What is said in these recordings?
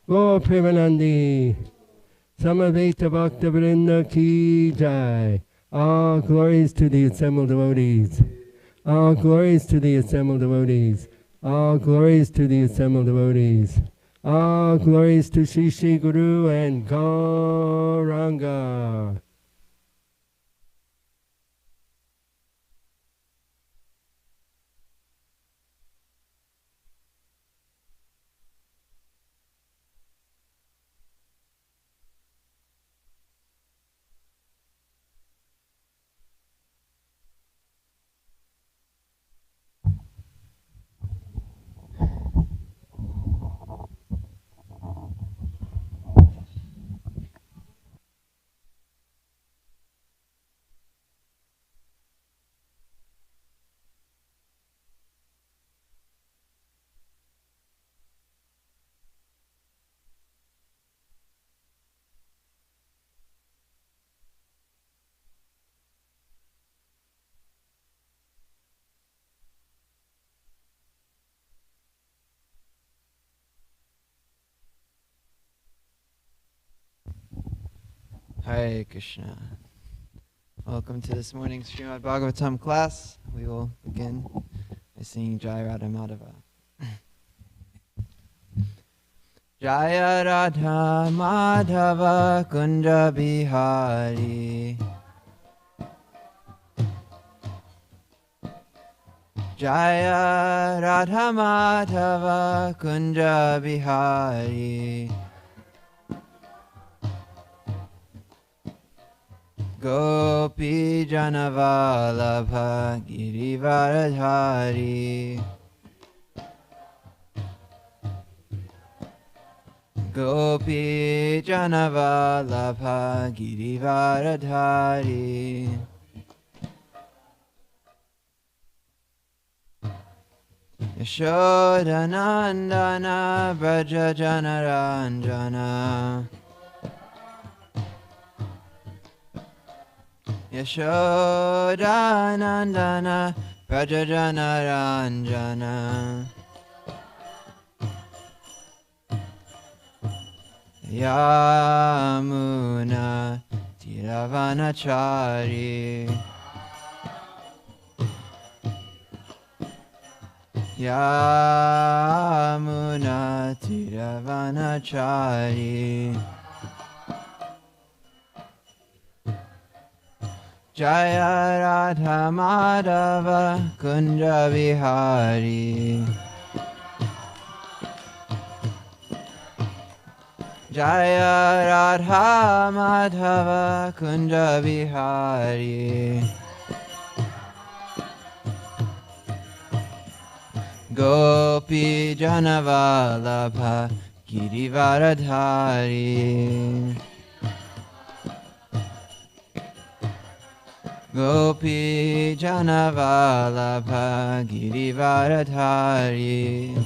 Gaur Premanandi, Samaveta Bhakta Vrinda Ki Jai. All glories to the assembled devotees. All glories to the assembled devotees. All glories to the assembled devotees. All glories to Shri Shri Guru and Gauranga. Hare Krishna. Welcome to this morning's Srimad Bhagavatam class. We will begin by singing Jai Radha Madhava. Jaya Radha Madhava Kunja Bihari. Jaya Radha Madhava Kunja Bihari. Gopi Janavalabha Girivaradhari. Gopi Janavalabha Girivaradhari. Yashodanandana Braja Janaranjana. Yashodanandana Braja Janaranjana. Yamuna Tiravanachari. Yamuna Tiravanachari. Jaya Radha Madhava Kunja Vihari. Jaya Radha Madhava Kunja Vihari. Gopi Janavalabha Girivaradhari. Gopi Janavalabha Girivaradhari.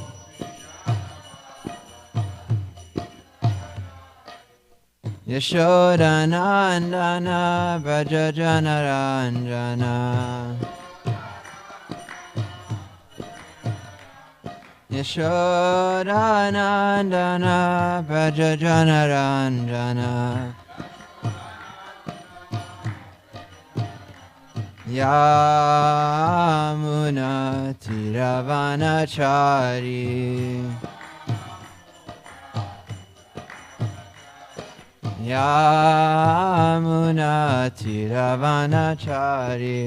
Yashodanandana Braja Janaranjana. Yashodanandana Braja Janaranjana. Yamuna Tiravanachari. Yamuna Tiravanachari.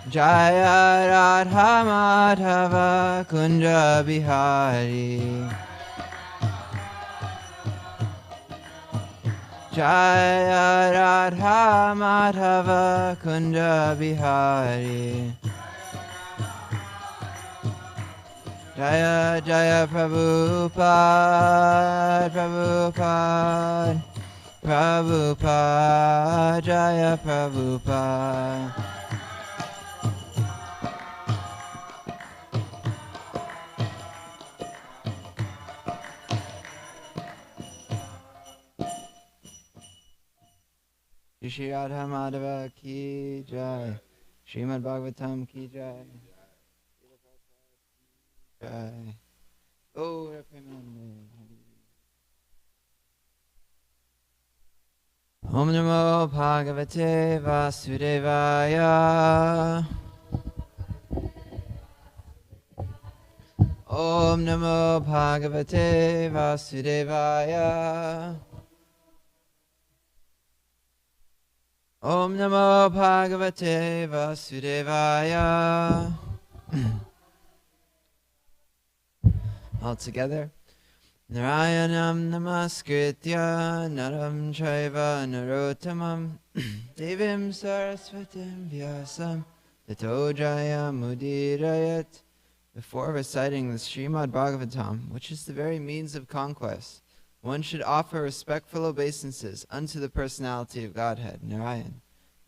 Jaya Radha Madhava Kunja Bihari. Jaya Radha Madhava Kunja Bihari. Jaya Jaya Prabhupada, Prabhupada, Prabhupada, Jaya Prabhupada. Shri Radha Madhava Ki Jai. Srimad Bhagavatam Ki Jai. Jai. Gaura Premanande. Om Namo Bhagavate Vasudevaya. Om Namo Bhagavate Vasudevaya. Om Namo Bhagavate Vasudevaya. All together. Narayanam namaskritya naram chaiva narottamam devim saraswatim vyasam tato jayamudirayat. Before reciting the Srimad Bhagavatam, which is the very means of conquest, one should offer respectful obeisances unto the personality of Godhead, Narayan,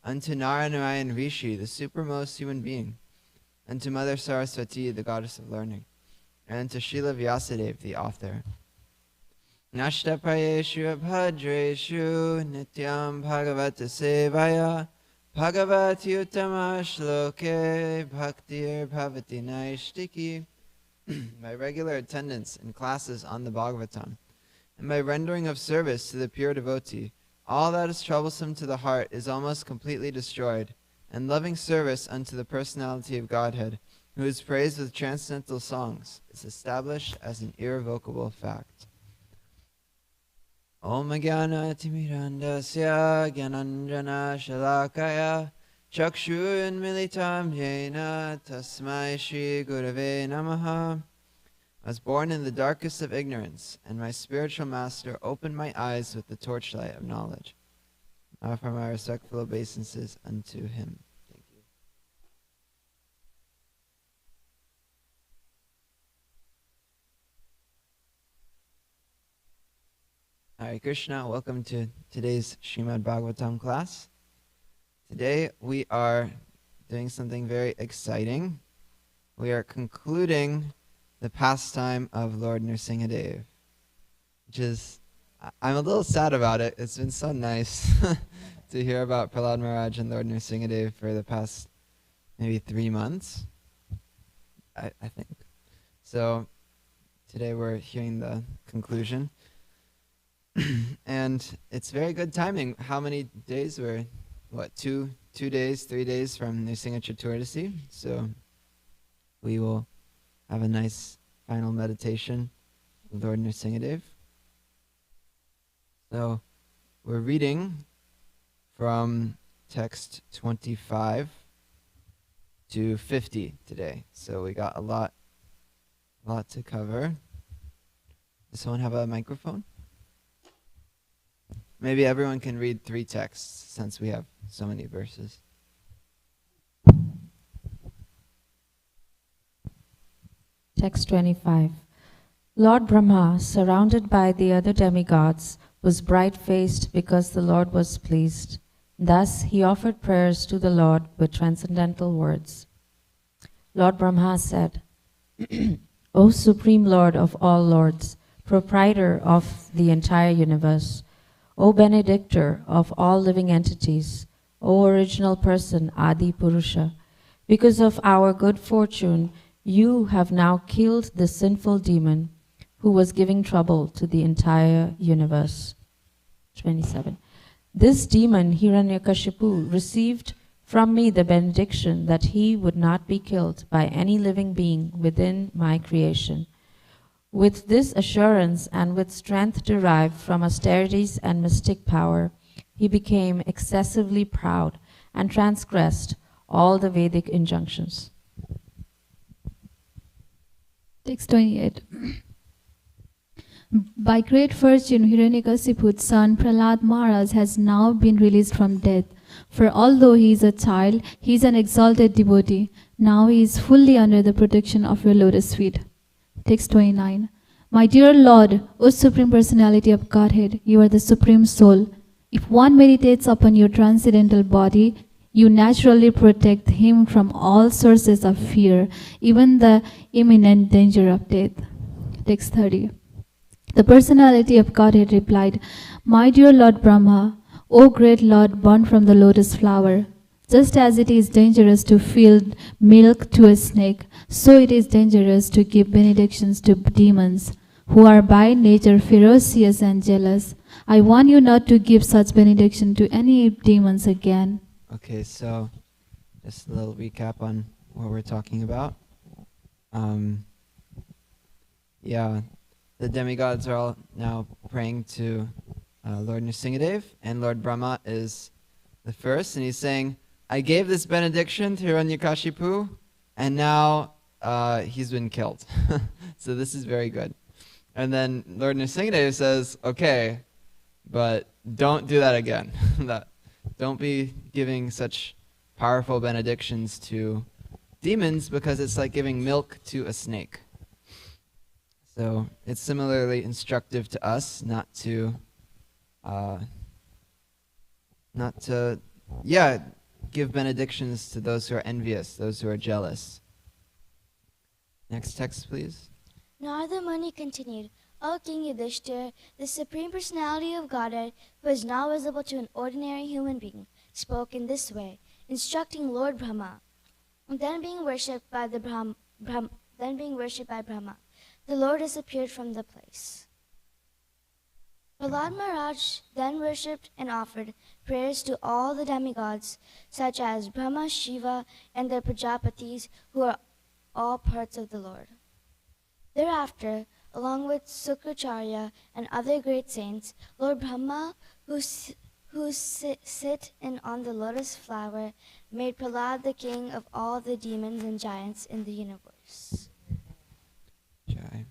unto Narayan Rishi, the supermost human being, unto Mother Saraswati, the goddess of learning, and to Srila Vyasadeva, the author. Nashtapayeshu abhadreshu nityam bhagavata sevaya bhagavati uttama shloke bhaktir bhavati naishtiki. By regular attendance in classes on the Bhagavatam, and by rendering of service to the pure devotee, all that is troublesome to the heart is almost completely destroyed, and loving service unto the personality of Godhead, who is praised with transcendental songs, is established as an irrevocable fact. Om Jnana Timirandasya Gyananjana Shalakaya Chakshun Militam Yena Tasmai Shri Gurave Namaha. I was born in the darkest of ignorance, and my spiritual master opened my eyes with the torchlight of knowledge. I offer my respectful obeisances unto him. Thank you. Hare Krishna, welcome to today's Srimad Bhagavatam class. Today we are doing something very exciting. We are concluding the pastime of Lord Nrsingadev, which is, I'm a little sad about it. It's been so nice to hear about Prahlad Maharaj and Lord Nrsingadev for the past maybe 3 months, I think. So today we're hearing the conclusion. And it's very good timing. How many days were, 2 days, 3 days from Nrsinga Chaturdasi? So we will have a nice final meditation with Lord Nrsingadev. So we're reading from text 25 to 50 today. So we got a lot to cover. Does someone have a microphone? Maybe everyone can read 3 texts since we have so many verses. Text 25. Lord Brahma, surrounded by the other demigods, was bright-faced because the Lord was pleased. Thus he offered prayers to the Lord with transcendental words. Lord Brahma said, O Supreme Lord of all lords, proprietor of the entire universe, O benedictor of all living entities, O original person, Adi Purusha, because of our good fortune, you have now killed the sinful demon who was giving trouble to the entire universe. 27. This demon, Hiranyakashipu, received from me the benediction that he would not be killed by any living being within my creation. With this assurance and with strength derived from austerities and mystic power, he became excessively proud and transgressed all the Vedic injunctions. Text 28. By great fortune, Hiranyakashipu's son Prahlad Maharaj has now been released from death. For although he is a child, he is an exalted devotee. Now he is fully under the protection of your lotus feet. Text 29. My dear Lord, O Supreme Personality of Godhead, you are the Supreme Soul. If one meditates upon your transcendental body, you naturally protect him from all sources of fear, even the imminent danger of death. Text 30. The Personality of Godhead replied, My dear Lord Brahma, O great Lord born from the lotus flower, Just as it is dangerous to feed milk to a snake, so it is dangerous to give benedictions to demons, who are by nature ferocious and jealous. I warn you not to give such benediction to any demons again. Okay, so just a little recap on what we're talking about. Yeah, the demigods are all now praying to Lord Nrsingadev, and Lord Brahma is the first, and he's saying, I gave this benediction to Hiranyakashipu, and now he's been killed. So this is very good. And then Lord Nrsingadev says, okay, but don't do that again. Don't be giving such powerful benedictions to demons, because it's like giving milk to a snake. So it's similarly instructive to us not to give benedictions to those who are envious, those who are jealous. Next text, please. Narada Muni continued, O King Yudhishthira, the Supreme Personality of Godhead, who is now visible to an ordinary human being, spoke in this way, instructing Lord Brahma. Then being worshipped by Brahma, the Lord disappeared from the place. Prahlad Maharaj then worshipped and offered prayers to all the demigods, such as Brahma, Shiva, and their Prajapatis, who are all parts of the Lord. Thereafter, along with Sukracharya and other great saints, Lord Brahma, who sit on the lotus flower, made Prahlad the king of all the demons and giants in the universe. Jai.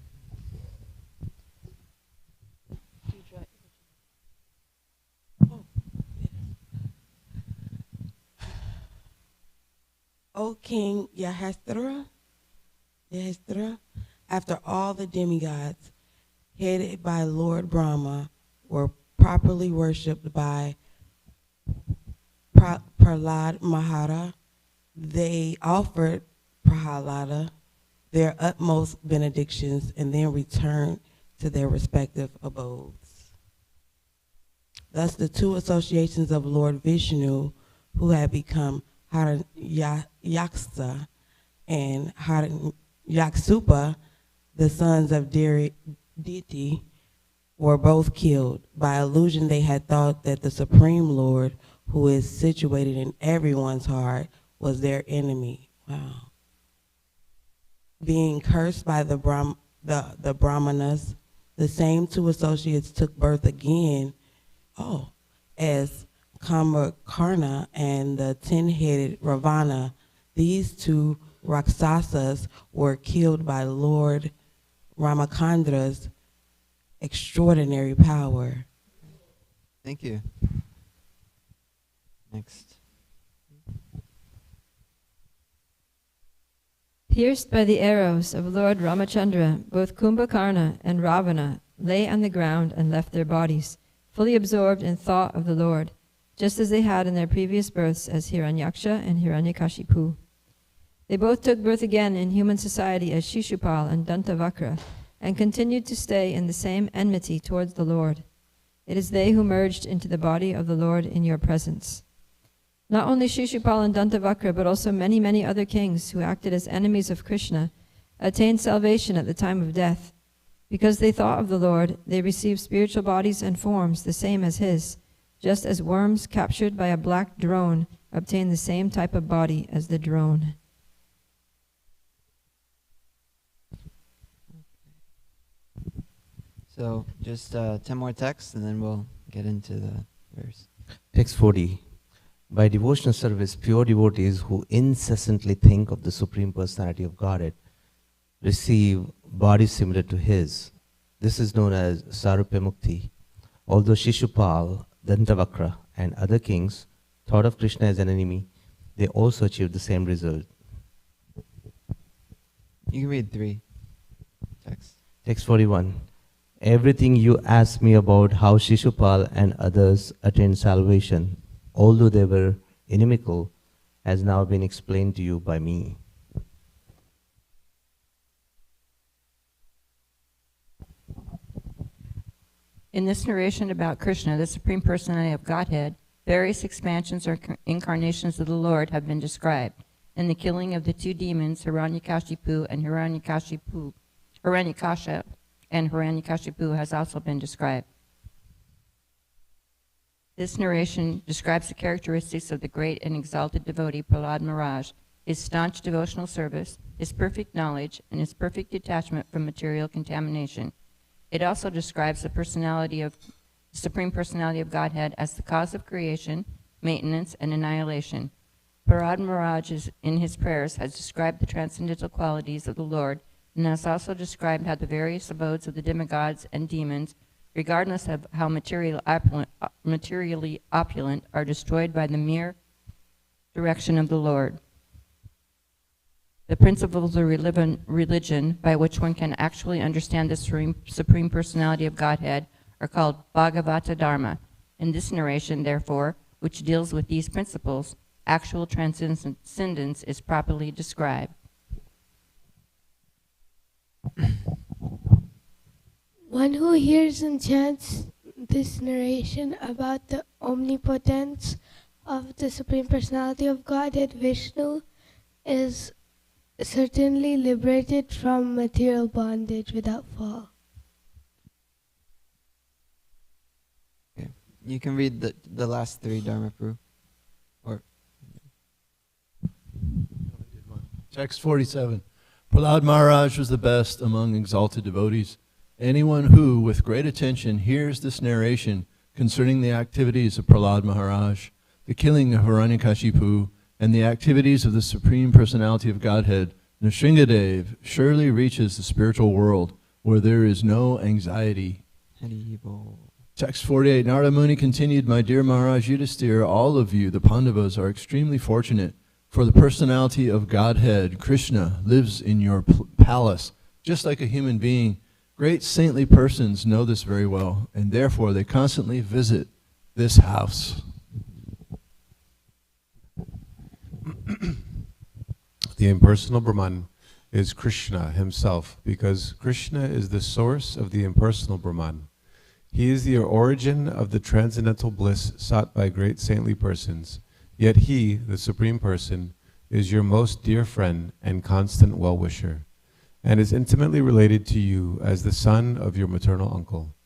O King Yudhishthira, after all the demigods, headed by Lord Brahma, were properly worshipped by Prahlad Maharaj, they offered Prahlada their utmost benedictions and then returned to their respective abodes. Thus the two associations of Lord Vishnu, who had become Hiranyaksa and Hiranyaksupa, the sons of deity, were both killed. By illusion they had thought that the Supreme Lord, who is situated in everyone's heart, was their enemy. Wow. Being cursed by the Brahmanas, the same two associates took birth again, as Kumbhakarna and the 10-headed Ravana. These two Rakshasas were killed by Lord Ramakandra's extraordinary power. Thank you. Next. Pierced by the arrows of Lord Ramachandra, both Kumbhakarna and Ravana lay on the ground and left their bodies, fully absorbed in thought of the Lord, just as they had in their previous births as Hiranyaksha and Hiranyakashipu. They both took birth again in human society as Shishupal and Dantavakra, and continued to stay in the same enmity towards the Lord. It is they who merged into the body of the Lord in your presence. Not only Shishupal and Dantavakra, but also many, many other kings who acted as enemies of Krishna attained salvation at the time of death. Because they thought of the Lord, they received spiritual bodies and forms the same as his, just as worms captured by a black drone obtain the same type of body as the drone. So just 10 more texts and then we'll get into the verse. Text 40. By devotional service, pure devotees who incessantly think of the Supreme Personality of Godhead receive bodies similar to his. This is known as Sarupya Mukti. Although Shishupal, Dantavakra, and other kings thought of Krishna as an enemy, they also achieved the same result. You can read 3 texts. Text 41. Everything you ask me about how Shishupal and others attained salvation, although they were inimical, has now been explained to you by me. In this narration about Krishna, the Supreme Personality of Godhead, Various expansions or incarnations of the Lord have been described, and the killing of the two demons, Hiranyakashipu and Hiranyakashipu has also been described. This narration describes the characteristics of the great and exalted devotee Prahlad Maharaj, his staunch devotional service, his perfect knowledge, and his perfect detachment from material contamination. It also describes the Supreme Personality of Godhead as the cause of creation, maintenance, and annihilation. Prahlad Maharaj, in his prayers, has described the transcendental qualities of the Lord, and has also described how the various abodes of the demigods and demons, regardless of how materially opulent, are destroyed by the mere direction of the Lord. The principles of religion by which one can actually understand the Supreme Personality of Godhead are called Bhagavata Dharma. In this narration, therefore, which deals with these principles, actual transcendence is properly described. One who hears and chants this narration about the omnipotence of the Supreme Personality of Godhead, Vishnu, is certainly liberated from material bondage without fall. Okay. You can read the last three, Dharma Prabhu. Or Text 47. Prahlad Maharaj was the best among exalted devotees. Anyone who, with great attention, hears this narration concerning the activities of Prahlad Maharaj, the killing of Hiranyakashipu, and the activities of the Supreme Personality of Godhead, Nrsingadev, surely reaches the spiritual world where there is no anxiety. Text 48. Narada Muni continued, My dear Maharaj Yudhisthira, all of you, the Pandavas, are extremely fortunate, for the personality of Godhead, Krishna, lives in your palace, just like a human being. Great saintly persons know this very well, and therefore they constantly visit this house. The impersonal Brahman is Krishna himself, because Krishna is the source of the impersonal Brahman. He is the origin of the transcendental bliss sought by great saintly persons, yet he, the Supreme Person, is your most dear friend and constant well-wisher, and is intimately related to you as the son of your maternal uncle.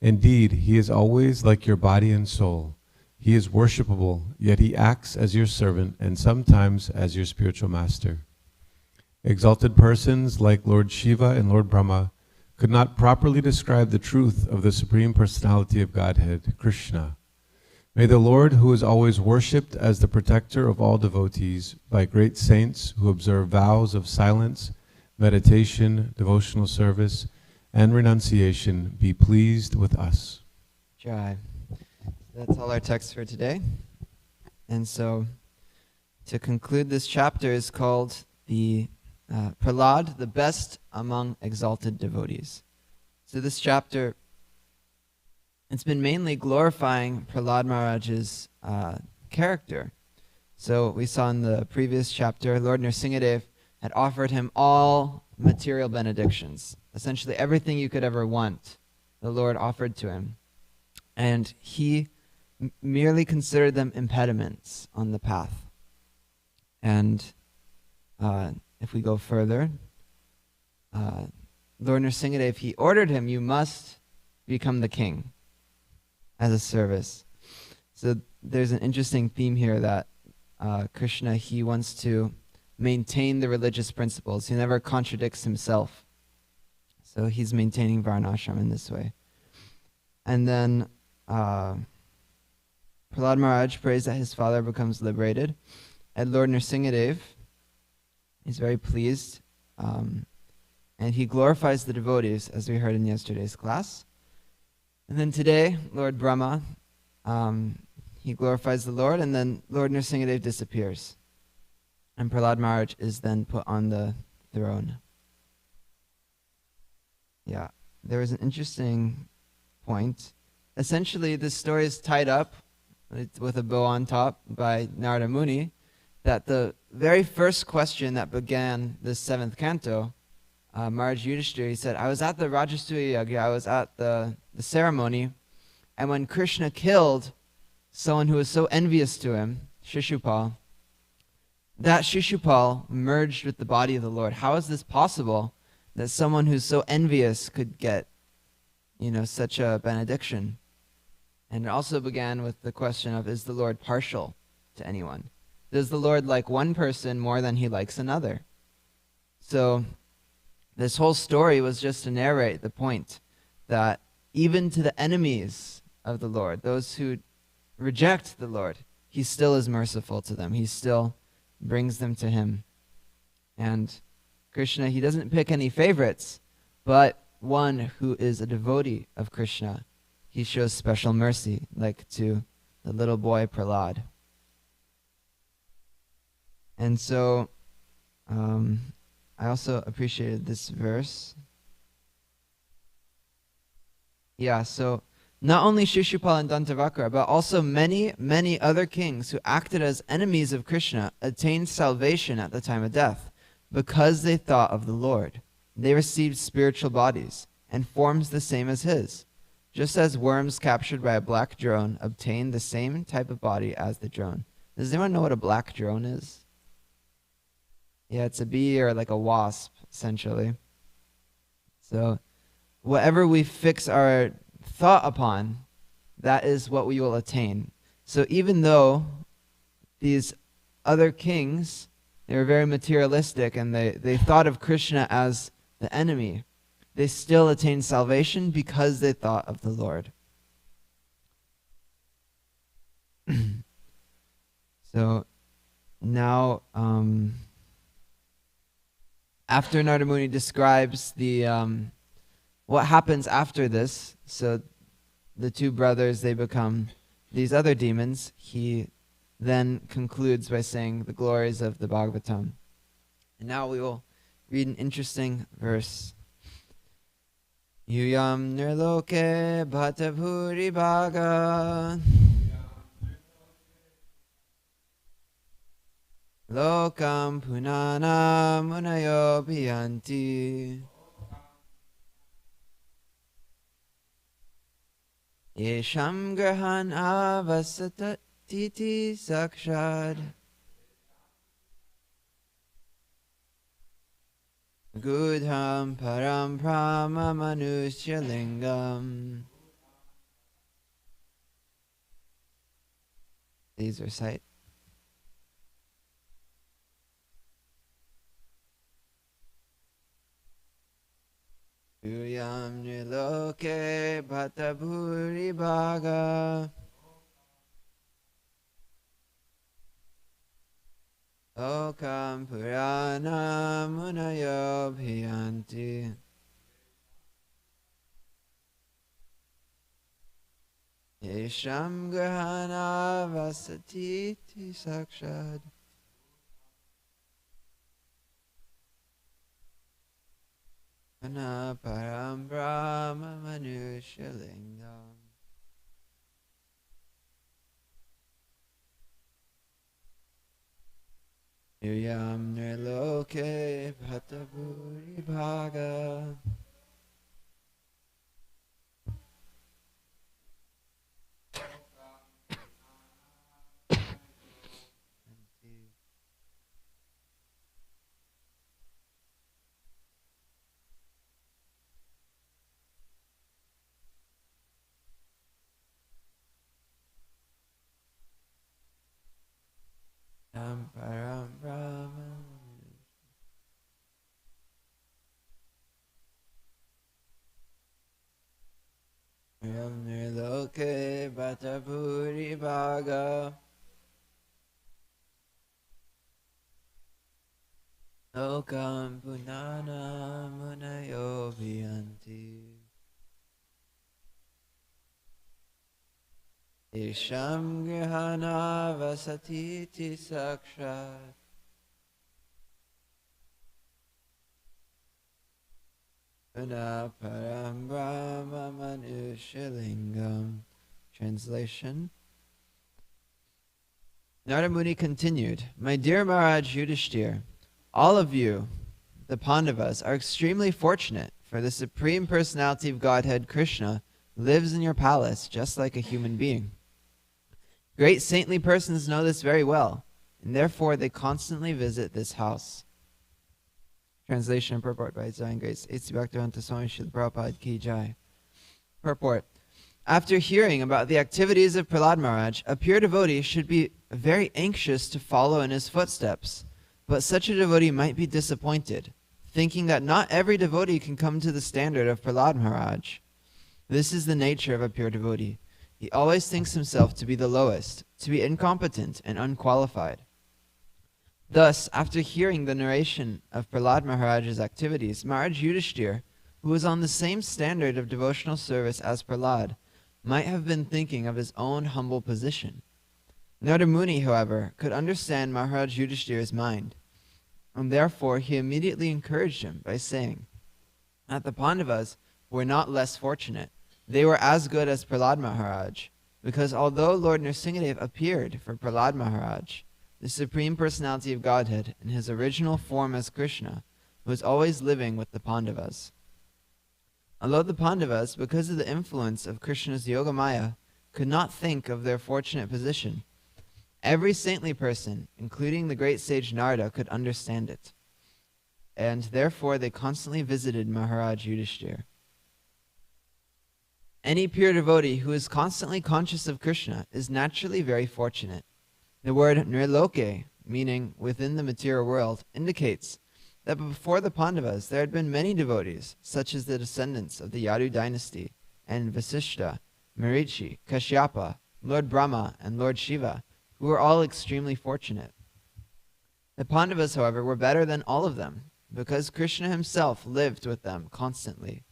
Indeed, he is always like your body and soul. He is worshipable, yet he acts as your servant and sometimes as your spiritual master. Exalted persons like Lord Shiva and Lord Brahma could not properly describe the truth of the Supreme Personality of Godhead, Krishna. May the Lord, who is always worshipped as the protector of all devotees by great saints who observe vows of silence, meditation, devotional service, and renunciation, be pleased with us. Jai. That's all our text for today. And so, to conclude, this chapter is called the Prahlad, the best among exalted devotees. So this chapter, it's been mainly glorifying Prahlad Maharaj's character. So we saw in the previous chapter, Lord Nrsingadev had offered him all material benedictions. Essentially everything you could ever want, the Lord offered to him. And he merely considered them impediments on the path. And if we go further, Lord Nrsingadev, he ordered him, you must become the king as a service. So there's an interesting theme here that Krishna, he wants to maintain the religious principles. He never contradicts himself. So he's maintaining Varnashram in this way. And then Prahlad Maharaj prays that his father becomes liberated. And Lord Nrsingadev is very pleased. And he glorifies the devotees, as we heard in yesterday's class. And then today, Lord Brahma, he glorifies the Lord, and then Lord Nrsingadev disappears. And Prahlad Maharaj is then put on the throne. Yeah, there was an interesting point. Essentially, this story is tied up with a bow on top by Narada Muni, that the very first question that began this 7th canto, Maharaj Yudhishthira, he said, I was at the Rajasuya Yagya, I was at the ceremony, and when Krishna killed someone who was so envious to him, Shishupal, that Shishupal merged with the body of the Lord. How is this possible that someone who's so envious could get, such a benediction? And it also began with the question of, is the Lord partial to anyone? Does the Lord like one person more than he likes another? So this whole story was just to narrate the point that even to the enemies of the Lord, those who reject the Lord, he still is merciful to them. He still brings them to him. And Krishna, he doesn't pick any favorites, but one who is a devotee of Krishna, he shows special mercy, like to the little boy Prahlad. And so I also appreciated this verse. Yeah, so not only Shishupal and Dantavakra, but also many, many other kings who acted as enemies of Krishna attained salvation at the time of death because they thought of the Lord. They received spiritual bodies and forms the same as his, just as worms captured by a black drone obtain the same type of body as the drone. Does anyone know what a black drone is? Yeah, it's a bee or like a wasp, essentially. So whatever we fix our thought upon, that is what we will attain. So even though these other kings, they were very materialistic and they thought of Krishna as the enemy, they still attained salvation because they thought of the Lord. So now, after Narada Muni describes the what happens after this, so the two brothers, they become these other demons, he then concludes by saying the glories of the Bhagavatam. And now we will read an interesting verse. Yuyam nirloke bhatavuri bhaga lokam punana munayo bhiyanti yesham grahan avasatati sakshad Gudham param prama manusya lingam. Please recite. Yuyam niloke bhatabhuri bhaga Okam purana munayo bhiyanti Yesham grahana vasatiti sakshad Ana param brahma manusya lingam. Yuyam nirloke bhatabhuri bhaga Param Brahma Yam nirloke bhatabhuri bhaga Lokam punana munayo bhiyanti Isham grihana vasatiti sakshat Una param brahma manushilingam. Translation. Narada Muni continued, My dear Maharaj Yudhishthir, all of you, the Pandavas, are extremely fortunate, for the Supreme Personality of Godhead, Krishna, lives in your palace just like a human being. Great saintly persons know this very well, and therefore they constantly visit this house. Translation and purport by His Divine Grace A.C. Bhaktivedanta Swami Srila Prabhupada Ki Jai. Purport. After hearing about the activities of Prahlad Maharaj, a pure devotee should be very anxious to follow in his footsteps, but such a devotee might be disappointed, thinking that not every devotee can come to the standard of Prahlad Maharaj. This is the nature of a pure devotee. He always thinks himself to be the lowest, to be incompetent and unqualified. Thus, after hearing the narration of Prahlad Maharaj's activities, Maharaj Yudhishthir, who was on the same standard of devotional service as Prahlad, might have been thinking of his own humble position. Narada Muni, however, could understand Maharaj Yudhishthir's mind, and therefore he immediately encouraged him by saying that the Pandavas were not less fortunate. They were as good as Prahlad Maharaj, because although Lord Nrsingadev appeared for Prahlad Maharaj, the Supreme Personality of Godhead, in his original form as Krishna, was always living with the Pandavas. Although the Pandavas, because of the influence of Krishna's Yogamaya, could not think of their fortunate position, every saintly person, including the great sage Narada, could understand it. And therefore they constantly visited Maharaj Yudhishthir. Any pure devotee who is constantly conscious of Krishna is naturally very fortunate. The word nirloke, meaning within the material world, indicates that before the Pandavas there had been many devotees, such as the descendants of the Yadu dynasty, and Vasishta, Marichi, Kashyapa, Lord Brahma, and Lord Shiva, who were all extremely fortunate. The Pandavas, however, were better than all of them, because Krishna himself lived with them constantly.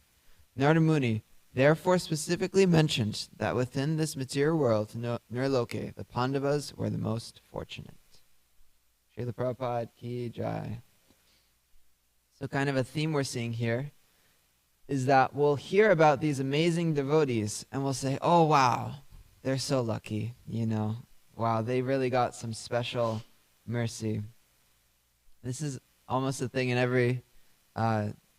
Narada Muni therefore specifically mentioned that within this material world, Nirloke, the Pandavas were the most fortunate. Srila Prabhupada Ki Jai. So kind of a theme we're seeing here is that we'll hear about these amazing devotees and we'll say, oh wow, they're so lucky, you know. Wow, they really got some special mercy. This is almost a thing in every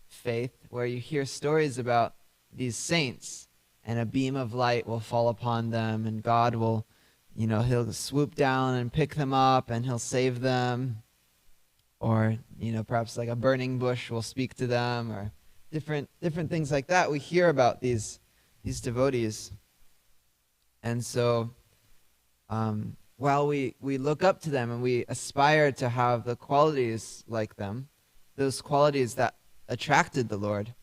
faith where you hear stories about these saints and a beam of light will fall upon them and God will, you know, he'll swoop down and pick them up and he'll save them. Or, you know, perhaps like a burning bush will speak to them, or different things like that. We hear about these devotees. And so while we look up to them and we aspire to have the qualities like them, those qualities that attracted the Lord,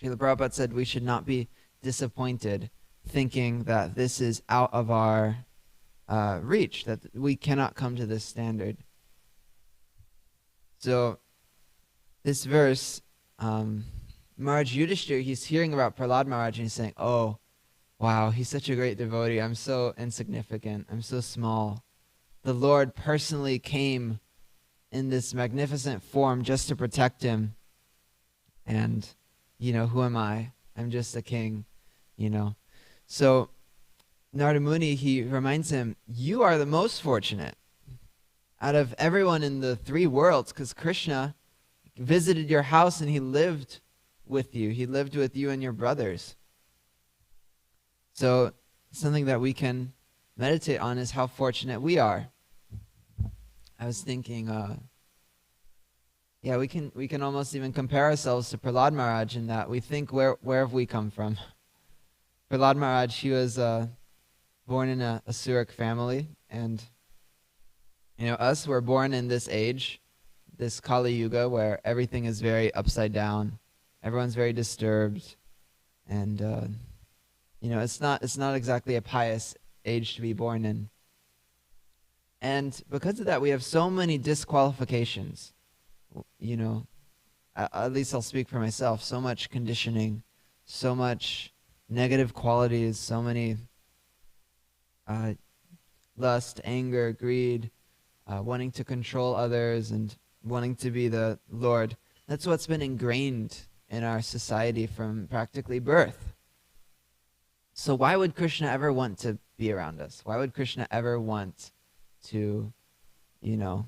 Srila Prabhupada said we should not be disappointed thinking that this is out of our reach, that we cannot come to this standard. So this verse, Maharaj Yudhishthir, he's hearing about Prahlad Maharaj and he's saying, oh, wow, he's such a great devotee. I'm so insignificant. I'm so small. The Lord personally came in this magnificent form just to protect him. And, you know, who am I? I'm just a king, you know. So Narada Muni, he reminds him, you are the most fortunate out of everyone in the three worlds, because Krishna visited your house and he lived with you. He lived with you and your brothers. So something that we can meditate on is how fortunate we are. I was thinking, we can almost even compare ourselves to Prahlad Maharaj in that we think, where have we come from? Prahlad Maharaj, he was born in a Asuric family, and you know, us, we're born in this age, this Kali Yuga, where everything is very upside down. Everyone's very disturbed. And, you know, it's not exactly a pious age to be born in. And because of that, we have so many disqualifications. You know, at least I'll speak for myself. So much conditioning, so much negative qualities, so many lust, anger, greed, wanting to control others and wanting to be the Lord. That's what's been ingrained in our society from practically birth. So why would Krishna ever want to be around us? Why would Krishna ever want to, you know,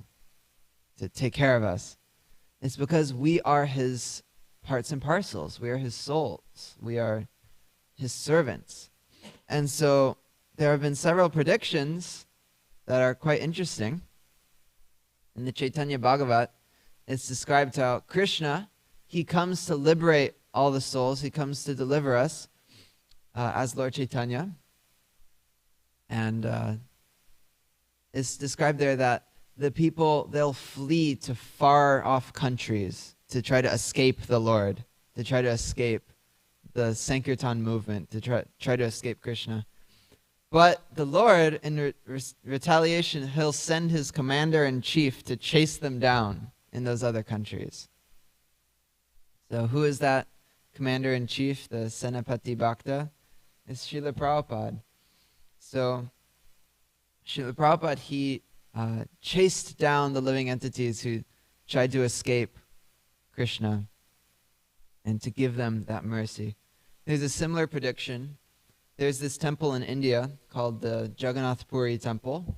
to take care of us? It's because we are his parts and parcels. We are his souls. We are his servants. And so there have been several predictions that are quite interesting. In the Chaitanya Bhagavat, it's described how Krishna, he comes to liberate all the souls. He comes to deliver us as Lord Chaitanya. And it's described there that the people, they'll flee to far off countries to try to escape the Lord, to try to escape the Sankirtan movement, to try to escape Krishna. But the Lord, in retaliation, he'll send his commander-in-chief to chase them down in those other countries. So who is that commander-in-chief, the Senapati Bhakta? It's Srila Prabhupada. So Srila Prabhupada, he chased down the living entities who tried to escape Krishna and to give them that mercy. There's a similar prediction. There's this temple in India called the Jagannath Puri Temple.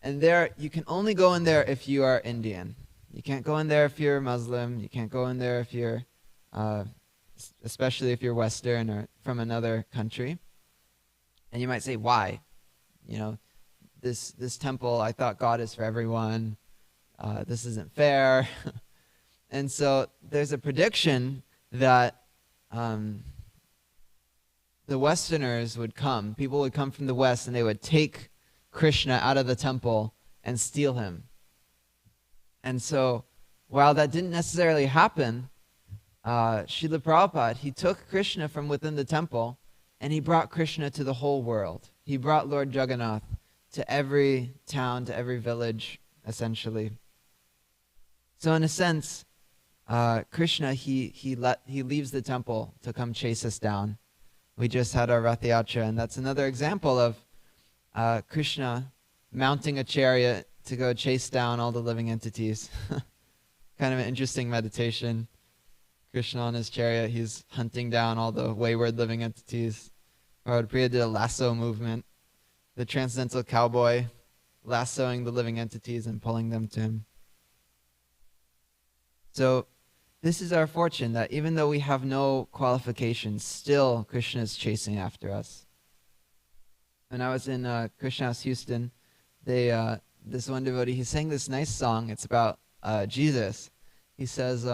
And there, you can only go in there if you are Indian. You can't go in there if you're Muslim. You can't go in there if you're, especially if you're Western or from another country. And you might say, why? You know, this temple, I thought God is for everyone. This isn't fair. And so there's a prediction that the Westerners would come. People would come from the West and they would take Krishna out of the temple and steal him. And so while that didn't necessarily happen, Srila Prabhupada, he took Krishna from within the temple and he brought Krishna to the whole world. He brought Lord Jagannath to every town, to every village, essentially. So in a sense, Krishna, he leaves the temple to come chase us down. We just had our Rath Yatra, and that's another example of Krishna mounting a chariot to go chase down all the living entities. Kind of an interesting meditation. Krishna on his chariot, he's hunting down all the wayward living entities. Prabhupada did a lasso movement. The transcendental cowboy lassoing the living entities and pulling them to him. So this is our fortune, that even though we have no qualifications, still Krishna is chasing after us. When I was in Krishna House, Houston, this one devotee, he sang this nice song. It's about Jesus. He says,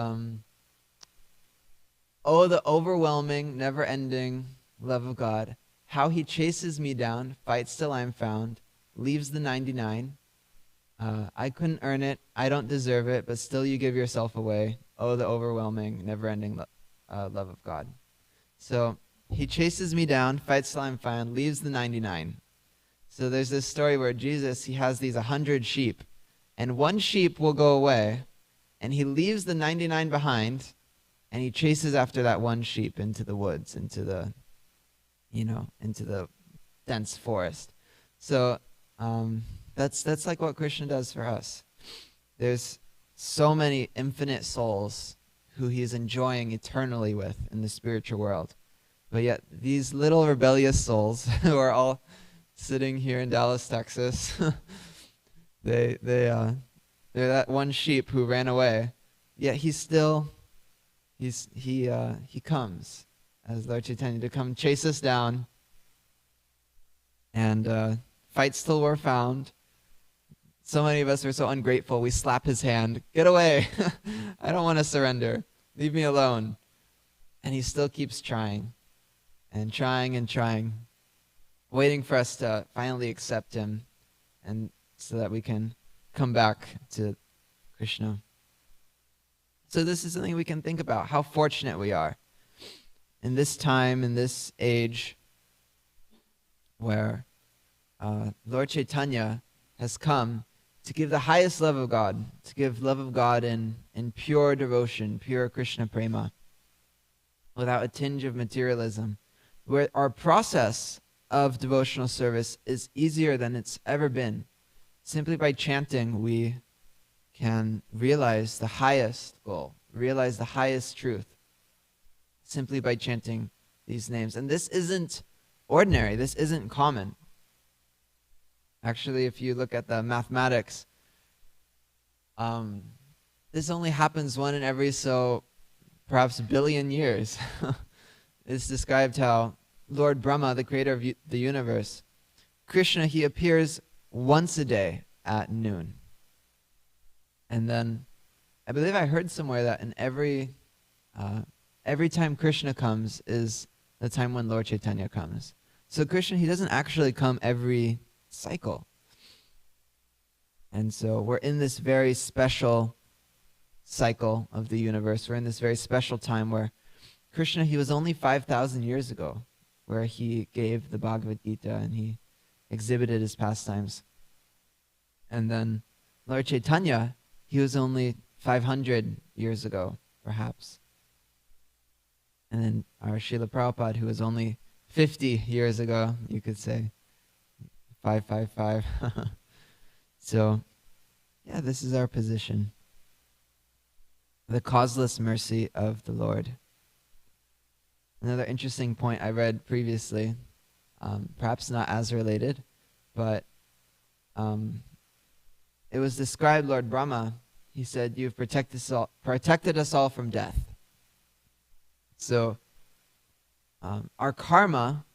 "Oh, the overwhelming, never-ending love of God, how he chases me down, fights till I'm found, leaves the 99. I couldn't earn it, I don't deserve it, but still you give yourself away. Oh, the overwhelming, never-ending love of God." So he chases me down, fights till I'm found, leaves the 99. So there's this story where Jesus, he has these 100 sheep, and one sheep will go away, and he leaves the 99 behind, and he chases after that one sheep into the woods, into the dense forest. So that's like what Krishna does for us. There's so many infinite souls who he's enjoying eternally with in the spiritual world. But yet these little rebellious souls who are all sitting here in Dallas, Texas, they're that one sheep who ran away. Yet he comes as Lord Chaitanya to come chase us down and fights till we're found. So many of us are so ungrateful, we slap his hand. Get away. I don't want to surrender. Leave me alone. And he still keeps trying and trying and trying, waiting for us to finally accept him, and so that we can come back to Krishna. So this is something we can think about, how fortunate we are in this time, in this age, where Lord Chaitanya has come to give the highest love of God, to give love of God in pure devotion, pure Krishna prema, without a tinge of materialism, where our process of devotional service is easier than it's ever been. Simply by chanting, we can realize the highest goal, realize the highest truth, simply by chanting these names. And this isn't ordinary, this isn't common. Actually, if you look at the mathematics, this only happens one in every perhaps billion years. It's described how Lord Brahma, the creator of the universe, Krishna, he appears once a day at noon. And then I believe I heard somewhere that in every time Krishna comes is the time when Lord Chaitanya comes. So Krishna, he doesn't actually come every cycle. And so we're in this very special cycle of the universe. We're in this very special time where Krishna, he was only 5,000 years ago, where he gave the Bhagavad Gita and he exhibited his pastimes. And then Lord Chaitanya, he was only 500 years ago, perhaps. And then our Srila Prabhupada, who was only 50 years ago, you could say. 555. So, yeah, this is our position. The causeless mercy of the Lord. Another interesting point I read previously, perhaps not as related, but it was described, Lord Brahma, he said, you've protected us all from death. So, our karma,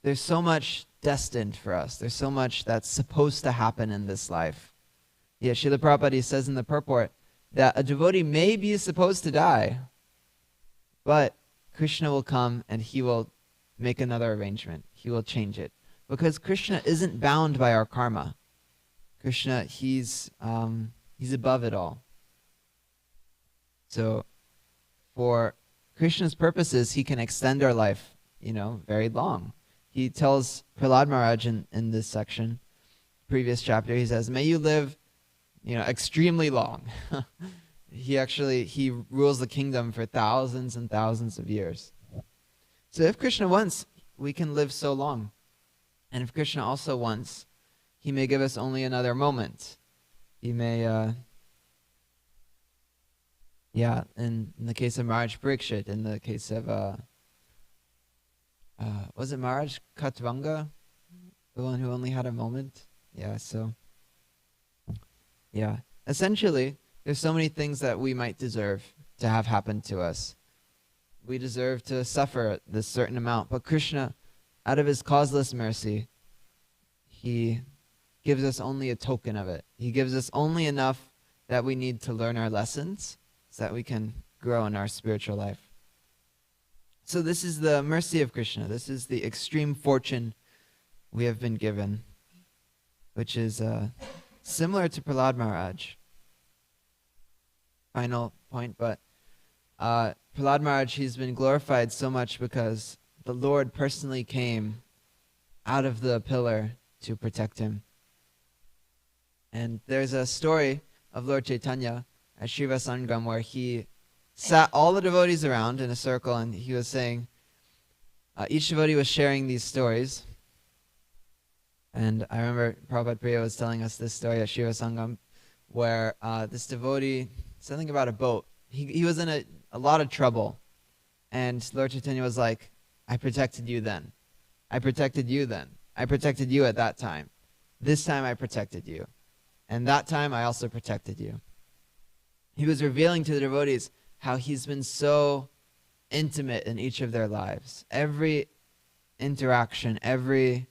there's so much destined for us. There's so much that's supposed to happen in this life. Yeah, Srila Prabhupada says in the purport that a devotee may be supposed to die, but Krishna will come and he will make another arrangement. He will change it. Because Krishna isn't bound by our karma. Krishna, he's above it all. So for Krishna's purposes, he can extend our life, very long. He tells Prahlad Maharaj in this section, previous chapter, he says, may you live, extremely long. He rules the kingdom for thousands and thousands of years. So if Krishna wants, we can live so long. And if Krishna also wants, he may give us only another moment. He may, in the case of Maharaj Parikshit, in the case of, was it Maharaj Katvanga? The one who only had a moment? Essentially, there's so many things that we might deserve to have happen to us. We deserve to suffer this certain amount, but Krishna, out of his causeless mercy, he gives us only a token of it. He gives us only enough that we need to learn our lessons so that we can grow in our spiritual life. So this is the mercy of Krishna. This is the extreme fortune we have been given, which is similar to Prahlad Maharaj. Final point, but Prahlad Maharaj, he's been glorified so much because the Lord personally came out of the pillar to protect him. And there's a story of Lord Chaitanya at Shiva Sangam where he sat all the devotees around in a circle and he was saying, each devotee was sharing these stories. And I remember Prabhupada Priya was telling us this story at Shiva Sangam where this devotee, something about a boat, he was in a lot of trouble. And Lord Chaitanya was like, I protected you then. I protected you then. I protected you at that time. This time I protected you. And that time I also protected you. He was revealing to the devotees how he's been so intimate in each of their lives. Every interaction, every,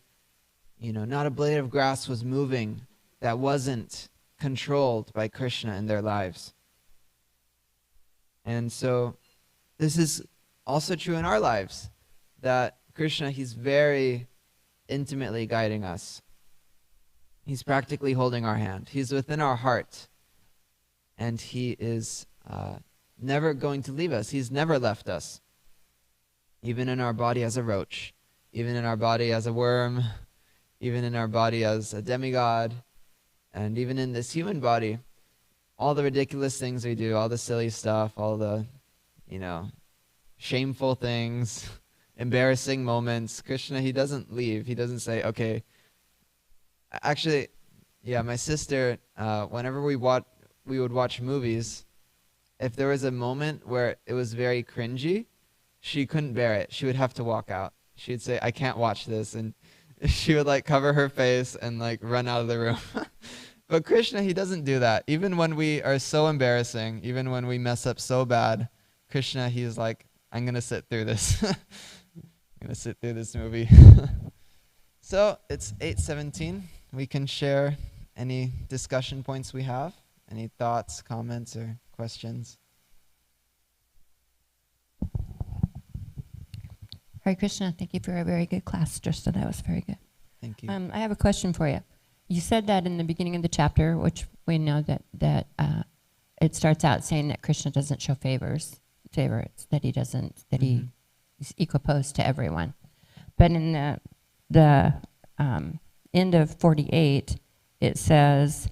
not a blade of grass was moving that wasn't controlled by Krishna in their lives. And so this is also true in our lives, that Krishna, he's very intimately guiding us. He's practically holding our hand. He's within our heart. And he is never going to leave us. He's never left us. Even in our body as a roach, even in our body as a worm, even in our body as a demigod, and even in this human body, all the ridiculous things we do, all the silly stuff, all the, shameful things, embarrassing moments, Krishna, he doesn't leave. He doesn't say, okay. Actually, my sister, whenever we would watch movies, if there was a moment where it was very cringy, she couldn't bear it. She would have to walk out. She would say, I can't watch this. And she would cover her face and run out of the room. But Krishna, he doesn't do that. Even when we are so embarrassing, even when we mess up so bad, Krishna, he's like, I'm going to sit through this. I'm going to sit through this movie. So it's 8:17. We can share any discussion points we have, any thoughts, comments, or questions. Hare Krishna, thank you for a very good class, Drista. That was very good. Thank you. I have a question for you. You said that in the beginning of the chapter, which we know that it starts out saying that Krishna doesn't show favorites, that he doesn't, that he's equiposed to everyone. But in the end of 48, it says,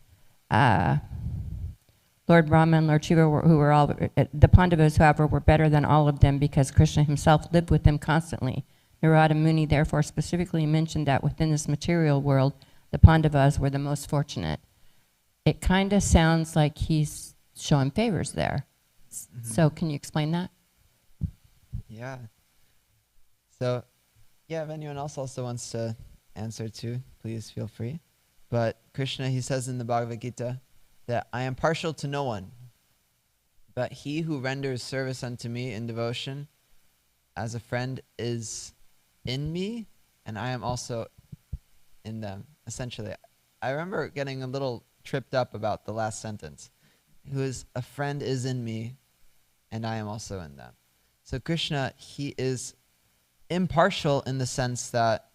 Lord Brahma and Lord Shiva, who were all, the Pandavas, however, were better than all of them because Krishna himself lived with them constantly. Narada Muni therefore specifically mentioned that within this material world, the Pandavas were the most fortunate. It kind of sounds like he's showing favors there. So can you explain that? Yeah. So, yeah, if anyone else also wants to answer too, please feel free. But Krishna, he says in the Bhagavad Gita that I am partial to no one, but he who renders service unto me in devotion as a friend is in me, and I am also in them. Essentially, I remember getting a little tripped up about the last sentence. Who is a friend is in me, and I am also in them. So Krishna, he is impartial in the sense that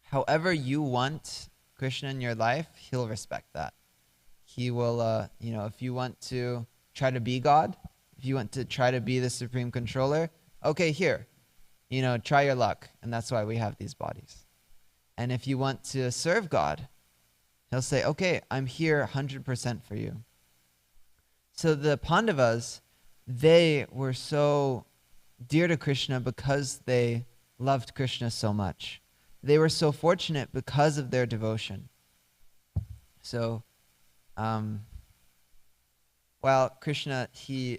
however you want Krishna in your life, he'll respect that. He will, if you want to try to be God, if you want to try to be the supreme controller, okay, here, try your luck. And that's why we have these bodies. And if you want to serve God, he'll say, okay, I'm here 100% for you. So the Pandavas, they were so dear to Krishna because they loved Krishna so much. They were so fortunate because of their devotion. So, while Krishna, you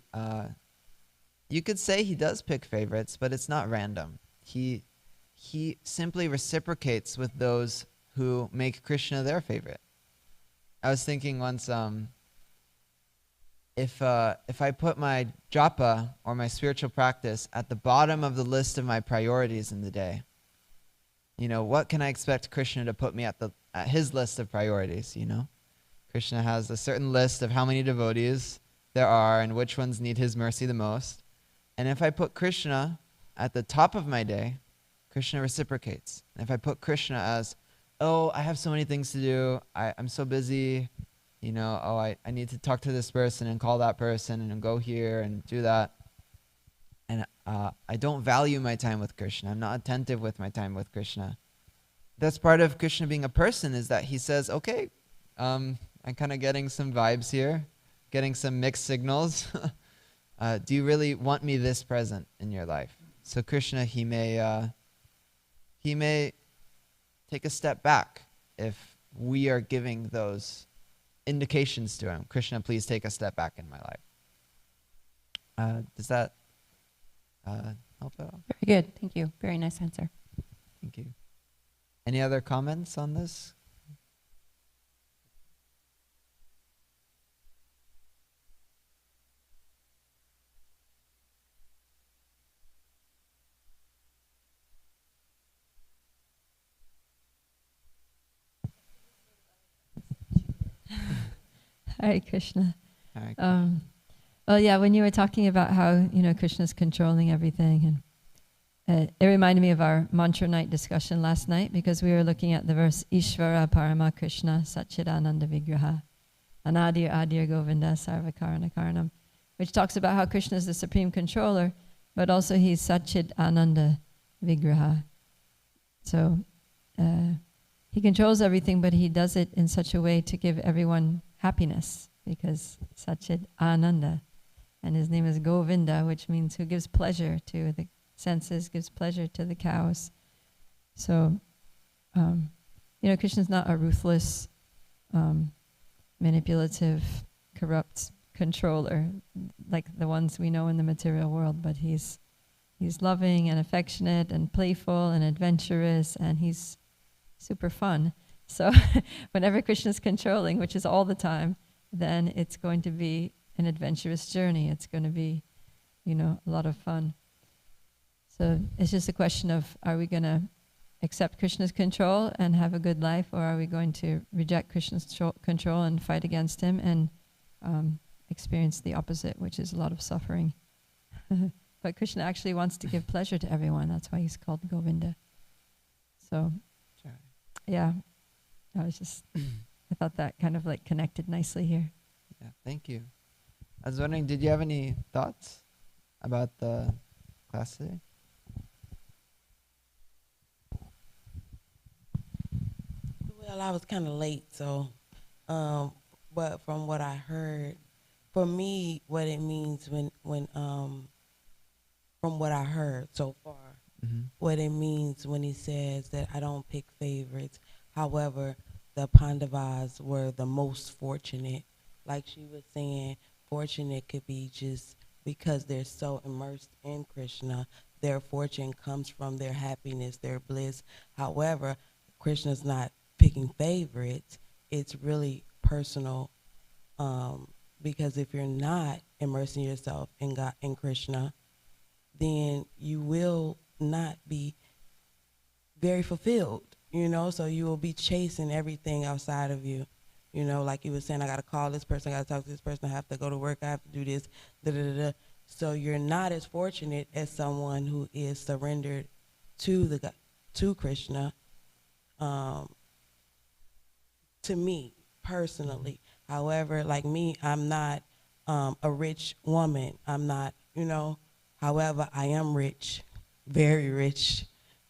could say he does pick favorites, but it's not random. He simply reciprocates with those who make Krishna their favorite. I was thinking once, if I put my japa or my spiritual practice at the bottom of the list of my priorities in the day, what can I expect Krishna to put me at his list of priorities, Krishna has a certain list of how many devotees there are and which ones need his mercy the most. And if I put Krishna at the top of my day, Krishna reciprocates. And if I put Krishna as, I have so many things to do, I'm so busy, I need to talk to this person and call that person and go here and do that. And I don't value my time with Krishna. I'm not attentive with my time with Krishna. That's part of Krishna being a person, is that he says, okay, I'm kind of getting some vibes here, getting some mixed signals. Do you really want me this present in your life? So Krishna, he may take a step back if we are giving those indications to him. Krishna, please take a step back in my life. Does that help at all? Very good. Thank you. Very nice answer. Thank you. Any other comments on this? Hare Krishna. Hare Krishna. Well, yeah, when you were talking about how, Krishna's controlling everything, and it reminded me of our mantra night discussion last night, because we were looking at the verse, Ishvara Parama Krishna Satchidananda Vigraha Anadir Adir Govinda Sarvakarana Karanam, which talks about how Krishna is the supreme controller, but also he's Satchid Ananda Vigraha. So he controls everything, but he does it in such a way to give everyone happiness, because Satchid Ananda, and his name is Govinda, which means who gives pleasure to the senses, gives pleasure to the cows. So, Krishna's not a ruthless, manipulative, corrupt controller like the ones we know in the material world, but he's loving and affectionate and playful and adventurous, and he's super fun. So whenever Krishna's controlling, which is all the time, then it's going to be an adventurous journey. It's going to be, a lot of fun. So it's just a question of, are we going to accept Krishna's control and have a good life, or are we going to reject Krishna's control and fight against him and experience the opposite, which is a lot of suffering? But Krishna actually wants to give pleasure to everyone. That's why he's called Govinda. So, yeah, I thought that kind of like connected nicely here. Yeah, thank you. I was wondering, did you have any thoughts about the class today? Well, I was kind of late, so, but from what I heard, for me, what it means when from what I heard so far, what it means when he says that I don't pick favorites. However, the Pandavas were the most fortunate. Like she was saying, fortunate could be just because they're so immersed in Krishna. Their fortune comes from their happiness, their bliss. However, Krishna's not picking favorites. It's really personal, because if you're not immersing yourself in God, in Krishna, then you will not be very fulfilled, you know, so you will be chasing everything outside of you. You know, like you were saying, I got to call this person, I got to talk to this person, I have to go to work, I have to do this, da-da-da-da. So you're not as fortunate as someone who is surrendered to Krishna, to me, personally. However, like me, I'm not a rich woman. I'm not, you know, however, I am rich, very,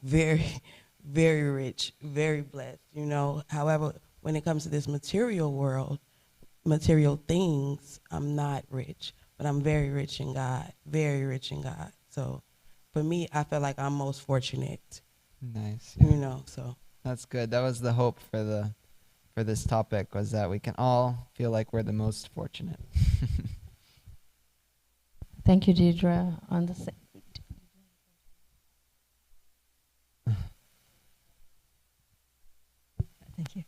very, very rich, very blessed, you know. However, when it comes to this material world, material things, I'm not rich, but I'm very rich in God, very rich in God. So for me, I feel like I'm most fortunate. Nice. Yeah. You know, so. That's good. That was the hope for this topic, was that we can all feel like we're the most fortunate. Thank you, Deidre. On the Thank you.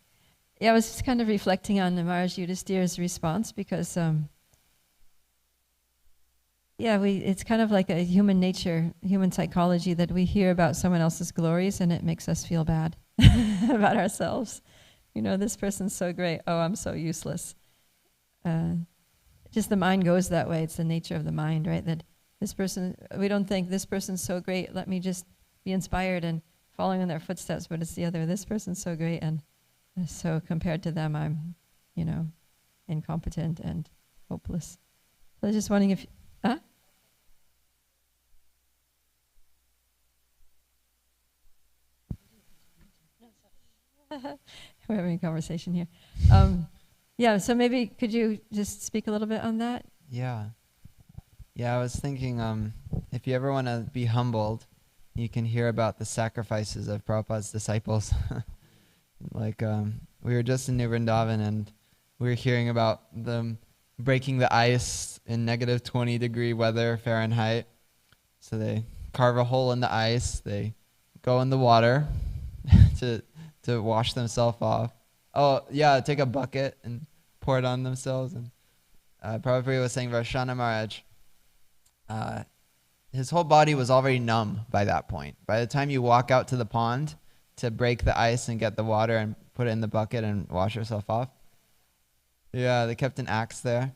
Yeah, I was just kind of reflecting on Maharaj Yudhisthira's response because, it's kind of like a human nature, human psychology, that we hear about someone else's glories and it makes us feel bad about ourselves. You know, this person's so great. Oh, I'm so useless. Just the mind goes that way. It's the nature of the mind, right? That this person, we don't think this person's so great. Let me just be inspired and following in their footsteps. But it's the other. This person's so great, and so compared to them, I'm, you know, incompetent and hopeless. So I was just wondering if, we're having a conversation here. Yeah, so maybe could you just speak a little bit on that? Yeah. Yeah, I was thinking, if you ever want to be humbled, you can hear about the sacrifices of Prabhupada's disciples. Like, we were just in New Vrindavan, and we were hearing about them breaking the ice in negative 20-degree weather Fahrenheit. So they carve a hole in the ice, they go in the water to wash themselves off. Oh, yeah, take a bucket and pour it on themselves. And Prabhupada was saying, Varshana Maharaj, his whole body was already numb by that point. By the time you walk out to the pond to break the ice and get the water and put it in the bucket and wash yourself off, yeah, they kept an axe there.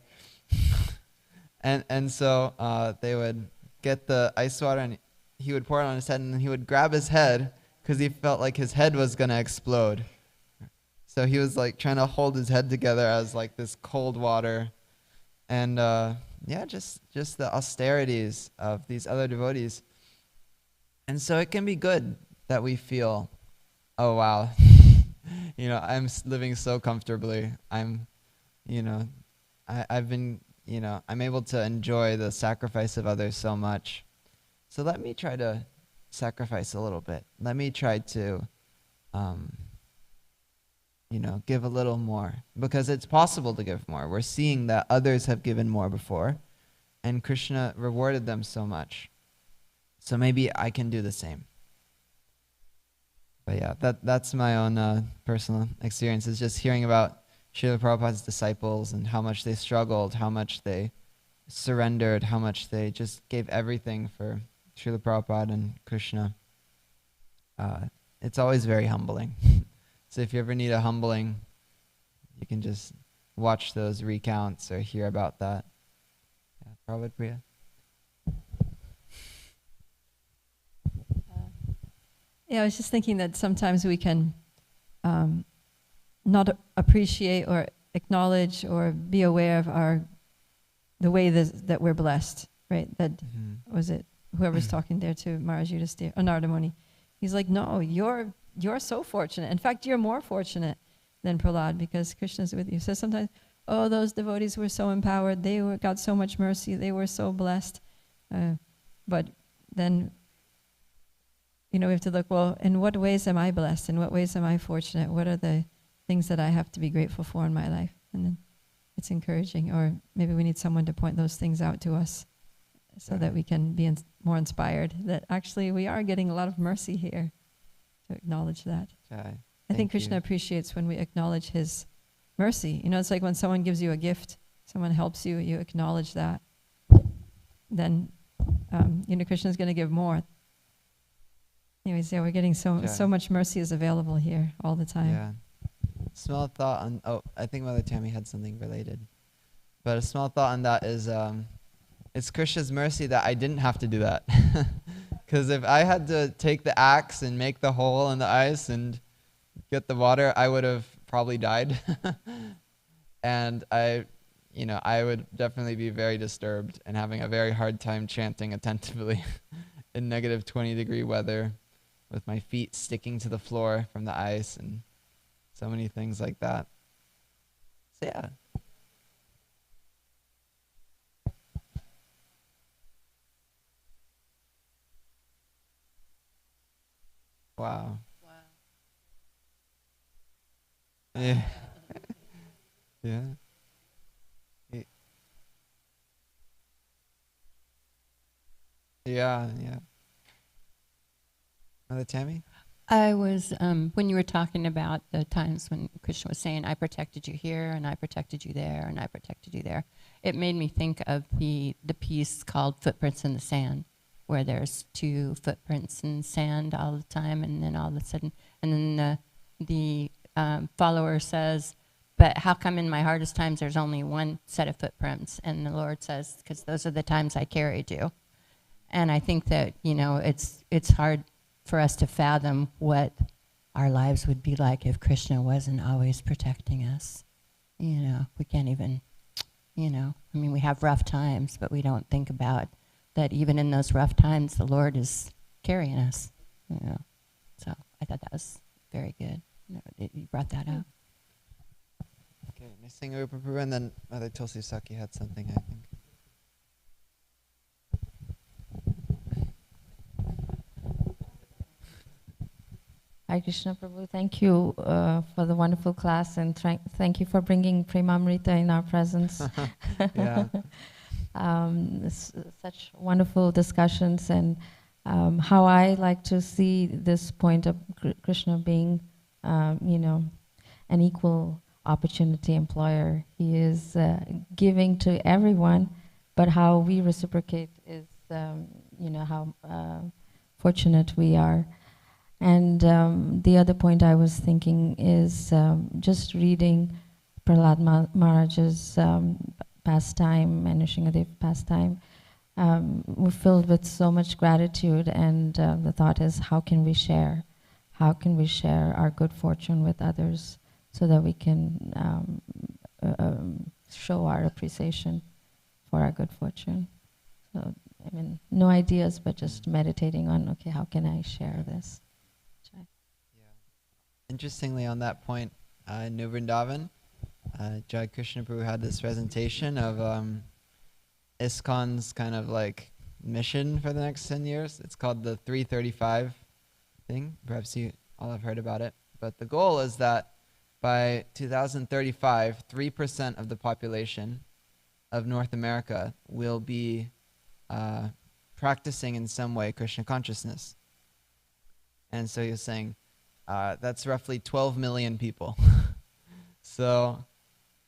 and so they would get the ice water and he would pour it on his head, and then he would grab his head because he felt like his head was going to explode. So he was like trying to hold his head together as like this cold water. And just the austerities of these other devotees. And so it can be good that we feel, oh wow, you know, I'm living so comfortably. I'm able to enjoy the sacrifice of others so much. So let me try to sacrifice a little bit. Let me try to give a little more, because it's possible to give more. We're seeing that others have given more before, and Krishna rewarded them so much. So maybe I can do the same. But yeah, that's my own personal experience, is just hearing about Srila Prabhupada's disciples and how much they struggled, how much they surrendered, how much they just gave everything for Srila Prabhupada and Krishna. it's always very humbling. So if you ever need a humbling, you can just watch those recounts or hear about that. Yeah, Prabhupada Priya. Yeah, I was just thinking that sometimes we can not appreciate or acknowledge or be aware of the way that we're blessed, right? That was it. Whoever's talking there to Maharaj Yudhisthira, Narada Muni. He's like, no, you're so fortunate. In fact, you're more fortunate than Prahlad because Krishna's with you. So sometimes, oh, those devotees were so empowered. They got so much mercy. They were so blessed. But then, we have to look, well, in what ways am I blessed? In what ways am I fortunate? What are the things that I have to be grateful for in my life? And then it's encouraging. Or maybe we need someone to point those things out to us so that we can be more inspired that actually we are getting a lot of mercy here, to acknowledge that. Okay. I think Krishna appreciates when we acknowledge his mercy. It's like when someone gives you a gift, someone helps you, you acknowledge that. Then, Krishna's going to give more. Anyways, yeah, we're getting so much mercy is available here all the time. Yeah. Small thought on, I think Mother Tammy had something related. But a small thought on that is, it's Krishna's mercy that I didn't have to do that. Because if I had to take the axe and make the hole in the ice and get the water, I would have probably died. And I would definitely be very disturbed and having a very hard time chanting attentively in negative 20-degree weather with my feet sticking to the floor from the ice and so many things like that. So yeah. Wow. Yeah. Yeah. Yeah. Mother Tammy? I was, when you were talking about the times when Krishna was saying, I protected you here, and I protected you there, and I protected you there, it made me think of the piece called Footprints in the Sand, where there's two footprints in sand all the time, and then all of a sudden, and then the follower says, but how come in my hardest times there's only one set of footprints? And the Lord says, because those are the times I carried you. And I think that, it's hard for us to fathom what our lives would be like if Krishna wasn't always protecting us. We can't even, we have rough times, but we don't think about that even in those rough times, the Lord is carrying us. So I thought that was very good. You brought that up. Okay, Nisinga Rupaprabhu, and then Mother Tulsi Saki had something, I think. Hare Krishna Prabhu, thank you for the wonderful class, and thank you for bringing Premamrita in our presence. Yeah. Such wonderful discussions, and how I like to see this point of Krishna being, an equal opportunity employer. He is giving to everyone, but how we reciprocate is, how fortunate we are. And the other point I was thinking is just reading Prahlad Maharaj's pastime and Nrsingadev pastime. We're filled with so much gratitude, and the thought is, how can we share? How can we share our good fortune with others so that we can show our appreciation for our good fortune? So, no ideas, but just meditating on, okay, how can I share this? Interestingly, on that point, in New Vrindavan, Jai Krishna Prabhu had this presentation of ISKCON's kind of like mission for the next 10 years. It's called the 335 thing. Perhaps you all have heard about it. But the goal is that by 2035, 3% of the population of North America will be practicing in some way Krishna consciousness. And so he was saying, that's roughly 12 million people. So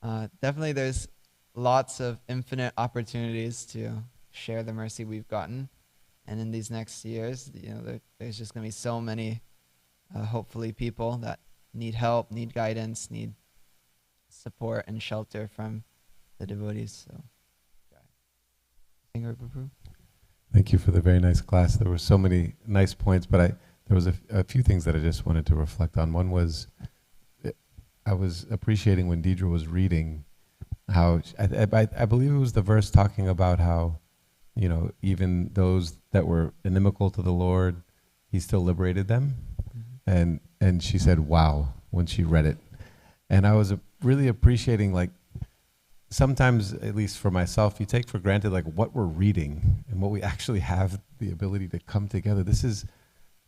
definitely there's lots of infinite opportunities to share the mercy we've gotten. And in these next years, there's just going to be so many hopefully people that need help, need guidance, need support and shelter from the devotees. So, Thank you for the very nice class. There were so many nice points, but there was a few things that I just wanted to reflect on. One was, I was appreciating when Deidre was reading how, I believe it was the verse talking about how, even those that were inimical to the Lord, he still liberated them. Mm-hmm. And she said, wow, when she read it. And I was really appreciating, like, sometimes, at least for myself, you take for granted like what we're reading and what we actually have the ability to come together.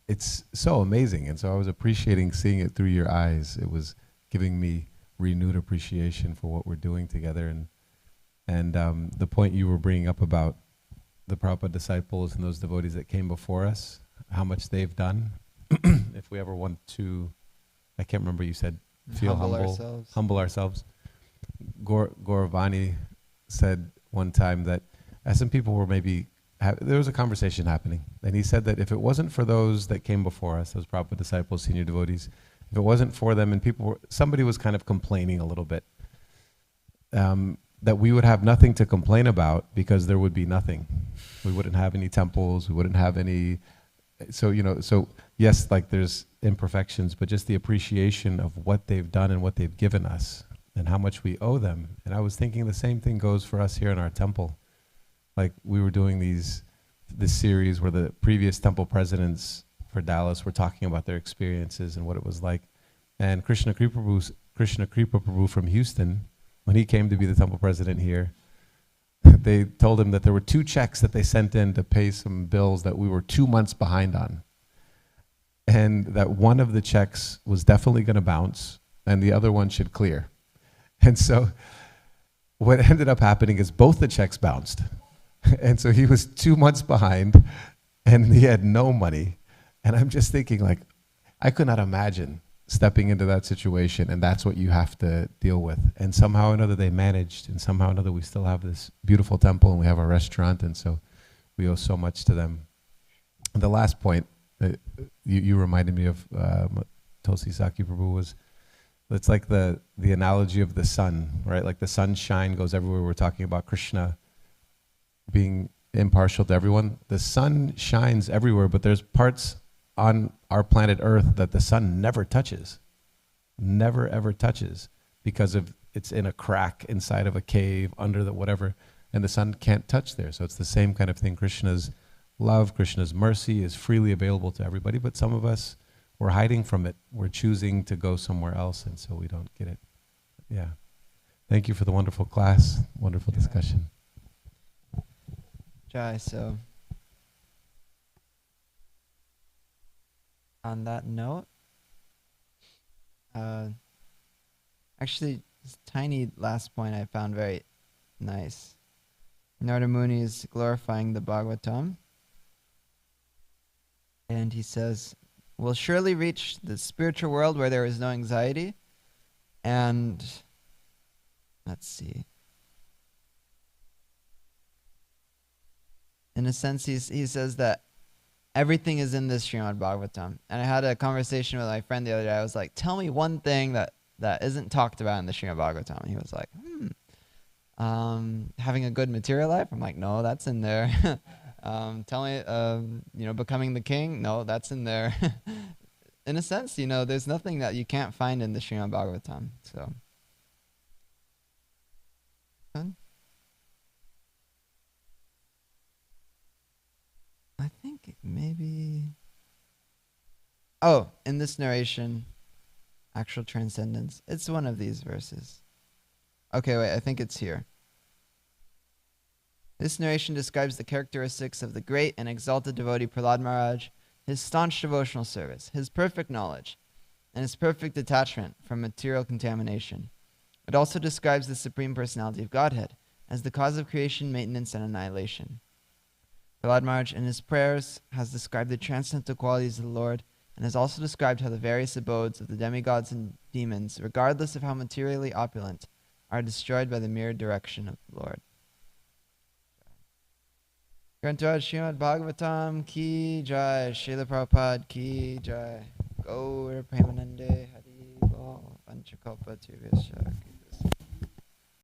It's so amazing. And so I was appreciating seeing it through your eyes. It was giving me renewed appreciation for what we're doing together. And the point you were bringing up about the Prabhupada disciples and those devotees that came before us, how much they've done. If we ever want to, I can't remember, you said, feel humble ourselves. Gauravani said one time that as some people were there was a conversation happening, and he said that if it wasn't for those that came before us, those Prabhupada disciples, senior devotees, if it wasn't for them and somebody was kind of complaining a little bit, that we would have nothing to complain about because there would be nothing. We wouldn't have any temples, we wouldn't have any, so yes, like there's imperfections, but just the appreciation of what they've done and what they've given us and how much we owe them. And I was thinking the same thing goes for us here in our temple. Like we were doing this series where the previous temple presidents for Dallas were talking about their experiences and what it was like. And Krishna Kripa Prabhu from Houston, when he came to be the temple president here, they told him that there were 2 checks that they sent in to pay some bills that we were 2 months behind on. And that one of the checks was definitely going to bounce and the other one should clear. And so what ended up happening is both the checks bounced. And so he was 2 months behind and he had no money. And I'm just thinking, like, I could not imagine stepping into that situation, and that's what you have to deal with. And somehow or another they managed, and somehow or another we still have this beautiful temple and we have a restaurant, and so we owe so much to them. And the last point, you reminded me of Tulsi Saki Prabhu was, it's like the analogy of the sun, right? Like the sunshine goes everywhere. We're talking about Krishna being impartial to everyone. The sun shines everywhere, but there's parts on our planet Earth that the sun never touches, never ever touches, because it's in a crack inside of a cave under the whatever, and the sun can't touch there. So it's the same kind of thing. Krishna's love, Krishna's mercy is freely available to everybody, but some of us, we're hiding from it. We're choosing to go somewhere else, and so we don't get it. Yeah. Thank you for the wonderful class, wonderful discussion. Jai, so on that note, actually, this tiny last point I found very nice. Narada Muni is glorifying the Bhagavatam, and he says, we'll surely reach the spiritual world where there is no anxiety. And let's see. In a sense, he says that everything is in this Srimad Bhagavatam. And I had a conversation with my friend the other day. I was like, tell me one thing that isn't talked about in the Srimad Bhagavatam. And he was like, having a good material life? I'm like, no, that's in there. Tell me, becoming the king? No, that's in there. In a sense, there's nothing that you can't find in the Srimad Bhagavatam. So, I think maybe. Oh, in this narration, actual transcendence. It's one of these verses. Okay, wait, I think it's here. This narration describes the characteristics of the great and exalted devotee Prahlad Maharaj, his staunch devotional service, his perfect knowledge, and his perfect detachment from material contamination. It also describes the Supreme Personality of Godhead as the cause of creation, maintenance, and annihilation. Prahlad Maharaj in his prayers has described the transcendental qualities of the Lord and has also described how the various abodes of the demigods and demons, regardless of how materially opulent, are destroyed by the mere direction of the Lord. Grantaraj Srimad Bhagavatam ki jai, Srila Prabhupada ki jai. Gaur Premanande Hari Bo Vanchakalpa Tirvisha